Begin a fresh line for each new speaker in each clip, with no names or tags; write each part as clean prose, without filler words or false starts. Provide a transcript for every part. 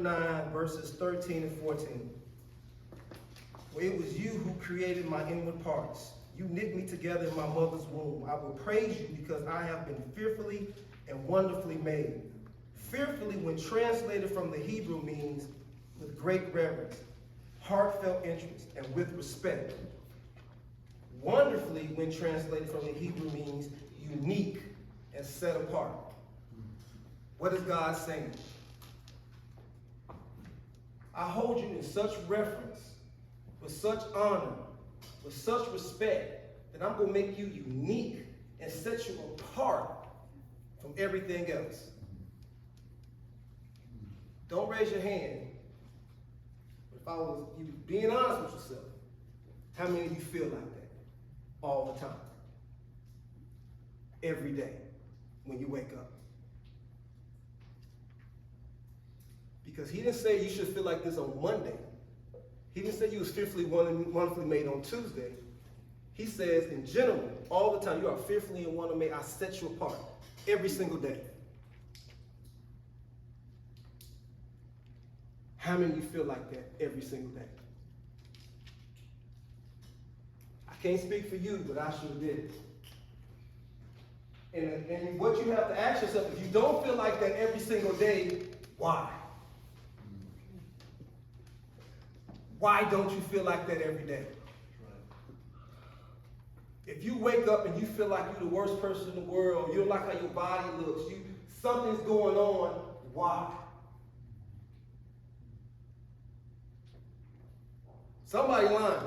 139, verses 13 and 14. For it was you who created my inward parts. You knit me together in my mother's womb. I will praise you because I have been fearfully and wonderfully made. Fearfully, when translated from the Hebrew, means with great reverence, heartfelt interest, and with respect. Wonderfully, when translated from the Hebrew, means unique and set apart. What is God saying? I hold you in such reverence, with such honor, with such respect, that I'm going to make you unique and set you apart from everything else. Don't raise your hand. But if I was you being honest with yourself, how many of you feel like that all the time? Every day when you wake up. Because he didn't say you should feel like this on Monday. He didn't say you was fearfully, wonderfully made on Tuesday. He says, in general, all the time, you are fearfully and wonderfully made. I set you apart every single day. How many of you feel like that every single day? I can't speak for you, but I sure did. And what you have to ask yourself, if you don't feel like that every single day, why? Why don't you feel like that every day? If you wake up and you feel like you're the worst person in the world, you don't like how your body looks, something's going on, why? Somebody lying.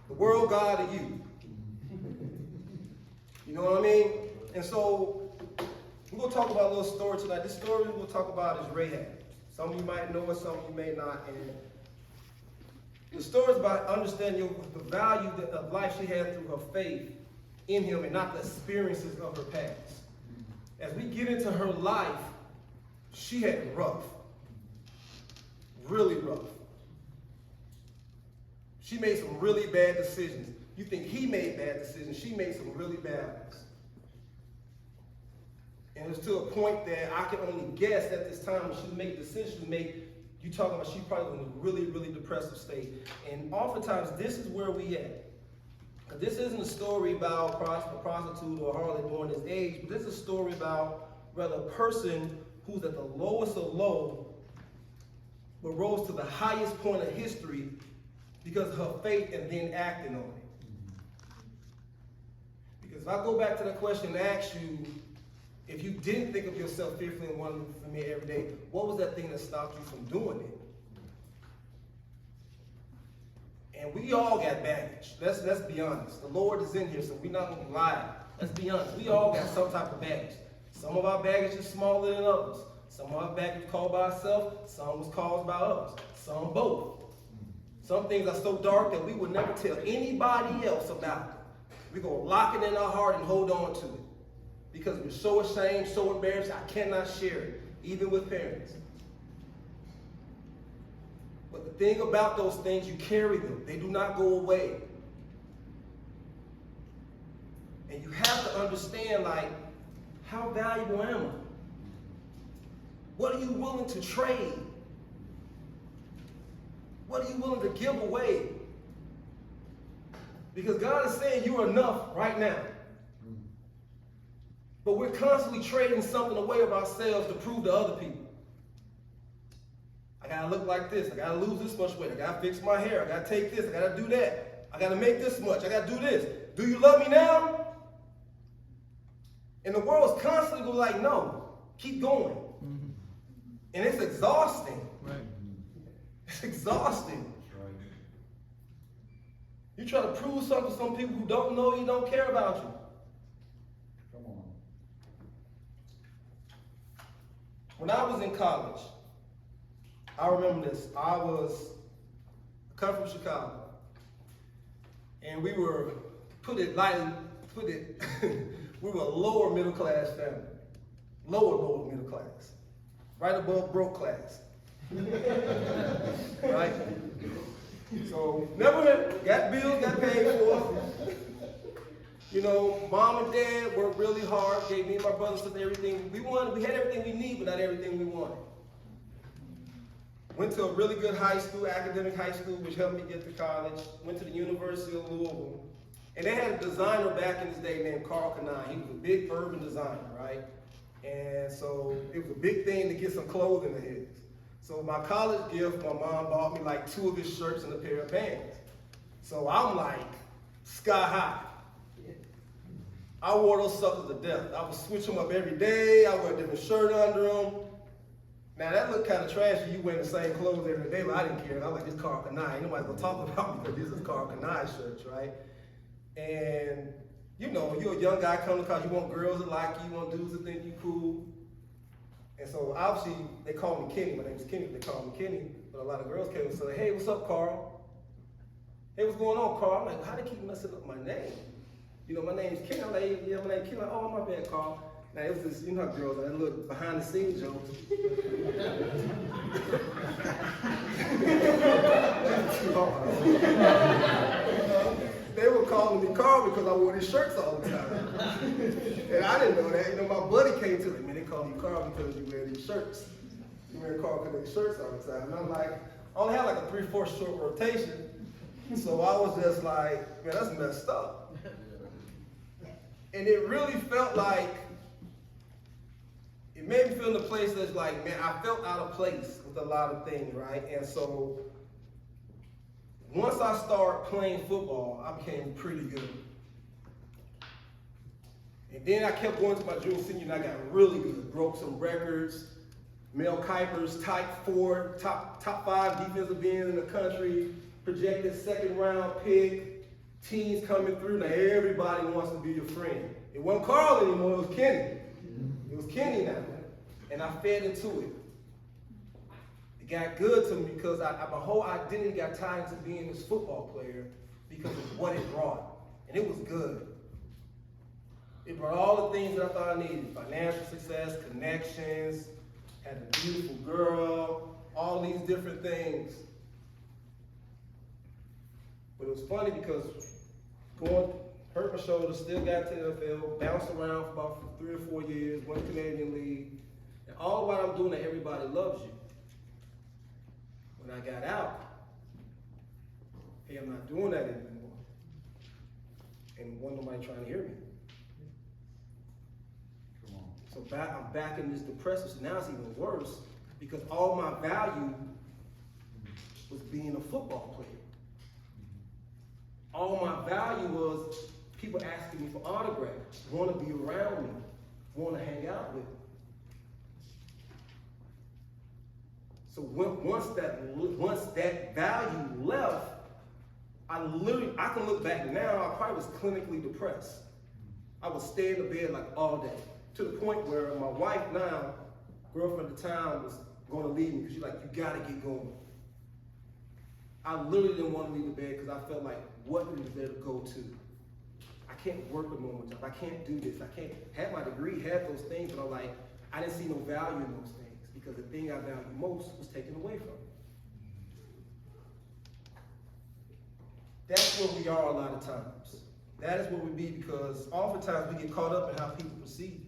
The world, God, or you. You know what I mean? And so, we're going to talk about a little story tonight. This story we're going to talk about is Rahab. Some of you might know it, some of you may not. And the story is about understanding the value of life she had through her faith in him and not the experiences of her past. As we get into her life, she had it rough. Really rough. She made some really bad decisions. You think he made bad decisions. She made some really bad ones. And it was to a point that I can only guess at this time when she made decisions, you talking about she probably was in a really, really depressive state. And oftentimes this is where we at. This isn't a story about a prostitute or a harlot during this age, but this is a story about rather a person who's at the lowest of low, but rose to the highest point of history because of her faith and then acting on it. Because if I go back to the question and ask you, if you didn't think of yourself fearfully and wonderfully made every day, what was that thing that stopped you from doing it? And we all got baggage. Let's be honest. The Lord is in here, so we're not going to lie. Let's be honest. We all got some type of baggage. Some of our baggage is smaller than others. Some of our baggage was caused by ourselves. Some was caused by others. Some both. Some things are so dark that we would never tell anybody else about it. We're going to lock it in our heart and hold on to it. Because we're so ashamed, so embarrassed, I cannot share it, even with parents. But the thing about those things, you carry them. They do not go away. And you have to understand, like, how valuable am I? What are you willing to trade? What are you willing to give away? Because God is saying you are enough right now. But we're constantly trading something away of ourselves to prove to other people. I gotta look like this. I gotta lose this much weight. I gotta fix my hair. I gotta take this. I gotta do that. I gotta make this much. I gotta do this. Do you love me now? And the world's constantly going like, no, keep going. Mm-hmm. And it's exhausting. Right. It's exhausting. That's right. You try to prove something to some people who don't know you, don't care about you. Come on. When I was in college, I remember this. I come from Chicago, and we were, we were a lower middle class family. Lower middle class. Right above broke class. Right? So, never got bills, got paid for. You know, mom and dad worked really hard, gave me and my brothers everything we wanted. We had everything we need, but not everything we wanted. Went to a really good high school, academic high school, which helped me get to college. Went to the University of Louisville. And they had a designer back in his day named Carl Kanai. He was a big urban designer, right? And so it was a big thing to get some clothing of his. So my college gift, my mom bought me like 2 of his shirts and a pair of pants. So I'm like sky high. I wore those suckers to death. I would switch them up every day. I wear a different shirt under them. Now that looked kind of trashy, you wearing the same clothes every day, but I didn't care. I was like, this Carl Kanai. Ain't nobody gonna talk about me because this is Carl Kanai shirts, right? And you know, you're a young guy coming to college, you want girls to like you, you want dudes to think you cool. And so obviously they call me Kenny. My name's Kenny, they call me Kenny. But a lot of girls came and said, hey, what's up, Carl? Hey, what's going on, Carl? I'm like, how do they keep messing up my name? You know, my name's Kenny. I'm like, yeah, my name's Kenny. Like, oh, my bad, Carl. Now it was this, you know how girls are, that little behind the scenes jokes. They were calling me Carl because I wore these shirts all the time. And I didn't know that. You know, my buddy came to me, man, they call you Carl because you wear these shirts. You wear Carl because these shirts all the time. And I'm like, I only had like a 3/4 short rotation. So I was just like, man, that's messed up. And it really felt like, it made me feel in a place that's like, man, I felt out of place with a lot of things, right? And so once I started playing football, I became pretty good. And then I kept going to my junior, senior, and I got really good. Broke some records. Mel Kiper's top 5 defensive ends in the country, projected 2nd round pick, teams coming through. Now everybody wants to be your friend. It wasn't Carl anymore, it was Kenny. It was Kenny now. And I fed into it. It got good to me because my whole identity got tied into being this football player because of what it brought. And it was good. It brought all the things that I thought I needed. Financial success, connections, had a beautiful girl, all these different things. But it was funny because hurt my shoulder, still got to the NFL, bounced around for about 3 or 4 years, went to Canadian League. And all while I'm doing that, everybody loves you. When I got out, hey, I'm not doing that anymore. And wasn't nobody trying to hear me. So I'm back in this depression. So now it's even worse because all my value was being a football player. All my value was people asking me for autographs, want to be around me, want to hang out with me. So once that value left, I can look back now, I probably was clinically depressed. I would stay in the bed like all day, to the point where my wife now, girlfriend at the time, was going to leave me because she's like, you got to get going. I literally didn't want to leave the bed because I felt like, what is there to go to? I can't work a normal job. I can't do this. I can't have my degree, have those things, but I'm like, I didn't see no value in those things because the thing I valued most was taken away from me. That's where we are a lot of times. That is where we be because oftentimes we get caught up in how people perceive you.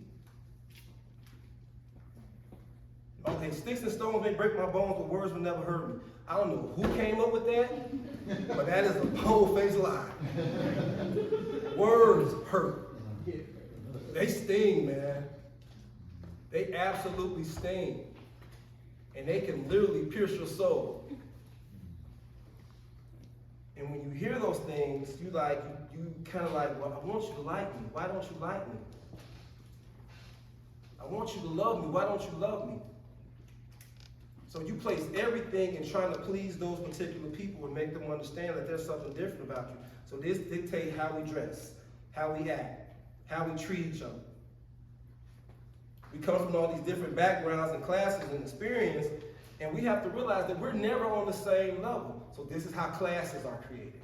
Okay, sticks and stones may break my bones, but words will never hurt me. I don't know who came up with that, but that is a bold-faced lie. Words hurt. They sting, man. They absolutely sting. And they can literally pierce your soul. And when you hear those things, you kind of like, well, I want you to like me. Why don't you like me? I want you to love me. Why don't you love me? So you place everything in trying to please those particular people and make them understand that there's something different about you. So this dictates how we dress, how we act, how we treat each other. We come from all these different backgrounds and classes and experience, and we have to realize that we're never on the same level. So this is how classes are created.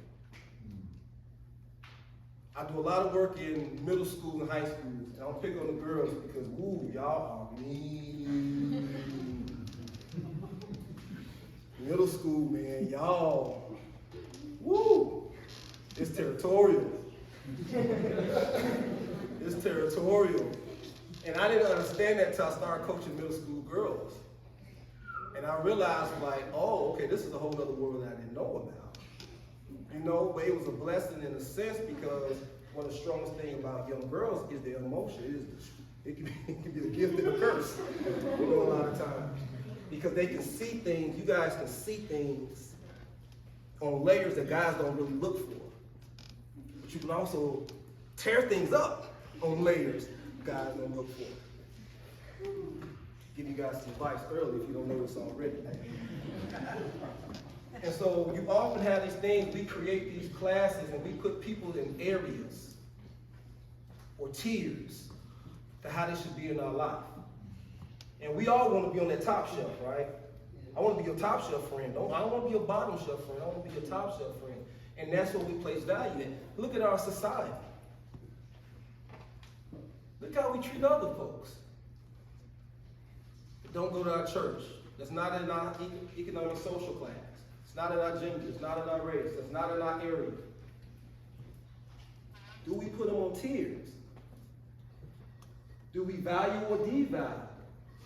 I do a lot of work in middle school and high school, and I don't pick on the girls because, woo, y'all are mean. Middle school, man, y'all, woo, it's territorial. It's territorial. And I didn't understand that until I started coaching middle school girls. And I realized, like, oh, okay, this is a whole other world that I didn't know about. You know, but it was a blessing in a sense because one of the strongest things about young girls is their emotion. It can be a gift and a curse, you know, a lot of times. Because they can see things, you guys can see things on layers that guys don't really look for. But you can also tear things up on layers guys don't look for. Give you guys some advice early if you don't know this already. And so you often have these things, we create these classes and we put people in areas or tiers to how they should be in our life. And we all want to be on that top shelf, right? I want to be your top shelf friend. I don't want to be your bottom shelf friend. I want to be your top shelf friend. And that's what we place value in. Look at our society. Look how we treat other folks. Don't go to our church. That's not in our economic social class. It's not in our gender. It's not in our race. It's not in our area. Do we put them on tiers? Do we value or devalue?